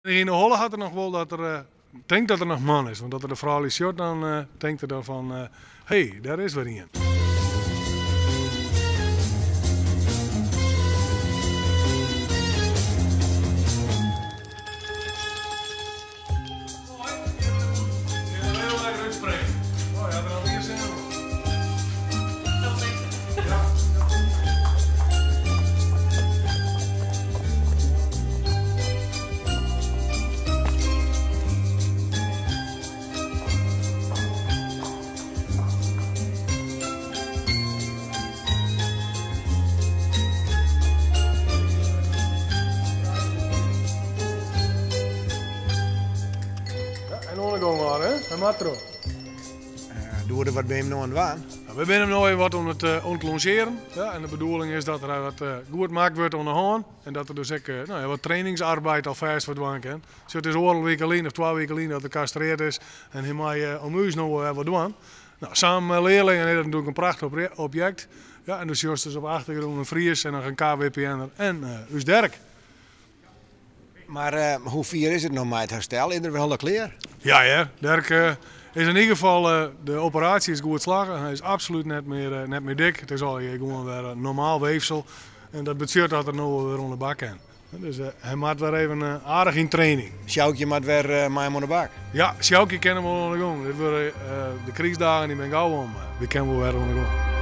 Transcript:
In de Holle had er nog wel dat er, denkt dat er nog man is. Want dat er de vrouw is short, dan denkt er dan van, hey, daar is weer een. En ondergang maar, hè? En matro. Doen we er wat bij hem nou aan het waan? We zijn hem nog even wat om het ontlongeren. Ja, en de bedoeling is dat er wat goed gemaakt wordt aan de hand. En dat er dus ook, wat trainingsarbeid alvast wordt doen kan. Dus het is een week alleen of 2 weken alleen dat de castreerd is. En hij mag om u nog wat doen. Nou, samen met leerlingen is dat natuurlijk een prachtig object. Ja, en dus juist dus op achtergrond een Fries en dan een KWPN'er en us Dirk. Maar hoe vier is het nou met het herstel? Is er wel al klaar? Ja, ja. Dirk is in ieder geval, de operatie is goed slagen. Hij is absoluut net meer dik. Het is al gewoon weer een normaal weefsel. En dat betekent dat er nu weer onder de bak kan. Dus hij maakt weer even aardig in training. Sjoukje maakt weer mij aan de bak. Ja, Sjoukje kennen we wel onder de gang. De krigsdagen die ben gauw om. Die kennen we weer onder de gang.